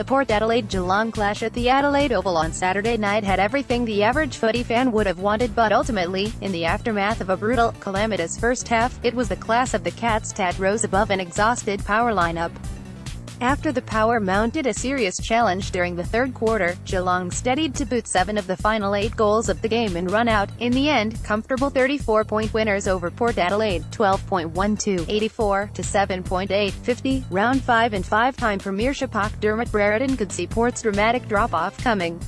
The Port Adelaide-Geelong clash at the Adelaide Oval on Saturday night had everything the average footy fan would have wanted, but ultimately, in the aftermath of a brutal, calamitous first half, it was the class of the Cats that rose above an exhausted Power lineup. After the Power mounted a serious challenge during the third quarter, Geelong steadied to boot 7 of the final 8 goals of the game and run out, in the end, comfortable 34-point winners over Port Adelaide, 12.12, 84 to 7.8, 50. Round 5 and 5-time premiership hawk Dermot Brereton could see Port's dramatic drop-off coming.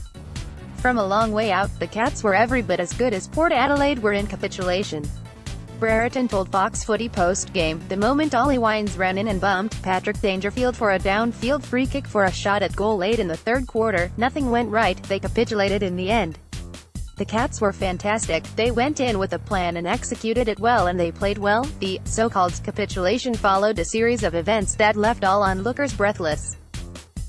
From a long way out, the Cats were every bit as good as Port Adelaide were in capitulation. Brereton told Fox Footy post-game, "The moment Ollie Wines ran in and bumped Patrick Dangerfield for a downfield free kick for a shot at goal late in the third quarter, nothing went right, they capitulated in the end. The Cats were fantastic, they went in with a plan and executed it well and they played well." The so-called capitulation followed a series of events that left all onlookers breathless.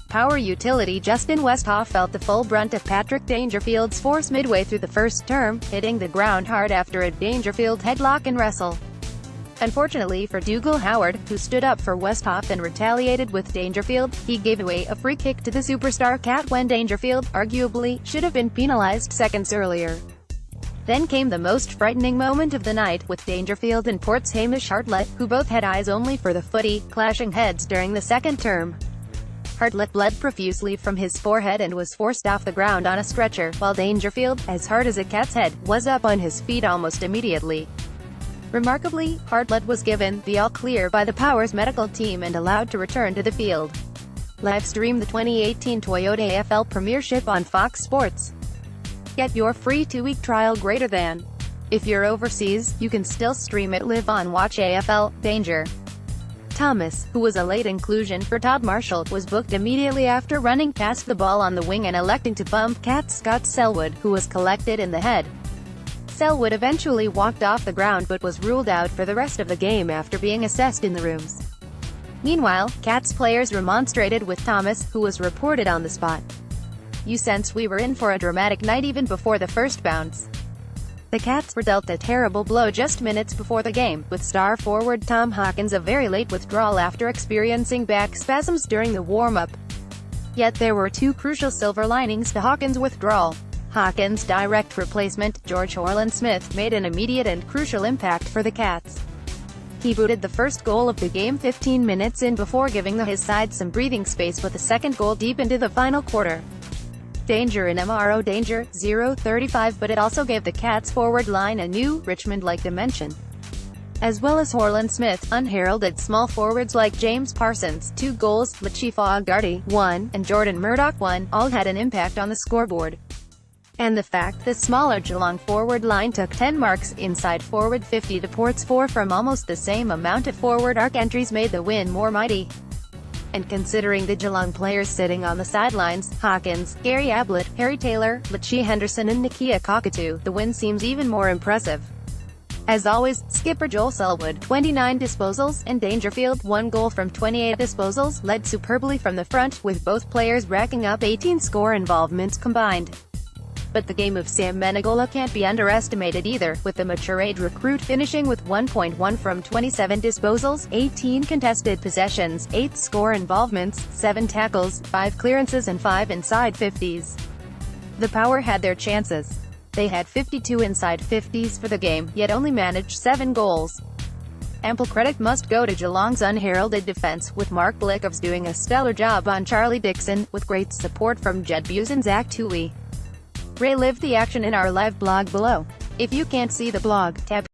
Power utility Justin Westhoff felt the full brunt of Patrick Dangerfield's force midway through the first term, hitting the ground hard after a Dangerfield headlock and wrestle. Unfortunately for Dougal Howard, who stood up for Westhoff and retaliated with Dangerfield, he gave away a free kick to the superstar Cat when Dangerfield, arguably, should have been penalised seconds earlier. Then came the most frightening moment of the night, with Dangerfield and Port's Hamish Hartlett, who both had eyes only for the footy, clashing heads during the second term. Hartlett bled profusely from his forehead and was forced off the ground on a stretcher, while Dangerfield, as hard as a cat's head, was up on his feet almost immediately. Remarkably, Hartlett was given the all-clear by the Power's medical team and allowed to return to the field. Live stream the 2018 Toyota AFL Premiership on Fox Sports. Get your free 2-week trial greater than. If you're overseas, you can still stream it live on Watch AFL. Danger. Thomas, who was a late inclusion for Todd Marshall, was booked immediately after running past the ball on the wing and electing to bump Cat Scott Selwood, who was collected in the head. Selwood eventually walked off the ground but was ruled out for the rest of the game after being assessed in the rooms. Meanwhile, Cats players remonstrated with Thomas, who was reported on the spot. "You sense we were in for a dramatic night even before the first bounce." The Cats were dealt a terrible blow just minutes before the game, with star forward Tom Hawkins a very late withdrawal after experiencing back spasms during the warm-up. Yet there were 2 crucial silver linings to Hawkins' withdrawal. Hawkins' direct replacement, George Horland-Smith, made an immediate and crucial impact for the Cats. He booted the first goal of the game 15 minutes in before giving his side some breathing space with a second goal deep into the final quarter. Danger in MRO Danger, 0-35, but it also gave the Cats forward line a new, Richmond-like dimension. As well as Horland-Smith, unheralded small forwards like James Parsons, 2 goals, Lachifa Agardie, 1, and Jordan Murdoch, 1, all had an impact on the scoreboard. And the fact the smaller Geelong forward line took 10 marks inside forward 50 to Port's 4 from almost the same amount of forward arc entries made the win more mighty. And considering the Geelong players sitting on the sidelines, Hawkins, Gary Ablett, Harry Taylor, Lachie Henderson and Nakia Cockatoo, the win seems even more impressive. As always, skipper Joel Selwood, 29 disposals, and Dangerfield, 1 goal from 28 disposals, led superbly from the front, with both players racking up 18 score involvements combined. But the game of Sam Menegola can't be underestimated either, with the mature age recruit finishing with 1.1 from 27 disposals, 18 contested possessions, 8 score involvements, 7 tackles, 5 clearances and 5 inside 50s. The Power had their chances. They had 52 inside 50s for the game, yet only managed 7 goals. Ample credit must go to Geelong's unheralded defense, with Mark Blickovs doing a stellar job on Charlie Dixon, with great support from Jed Buse and Zach Toohey. Relive the action in our live blog below. If you can't see the blog, tab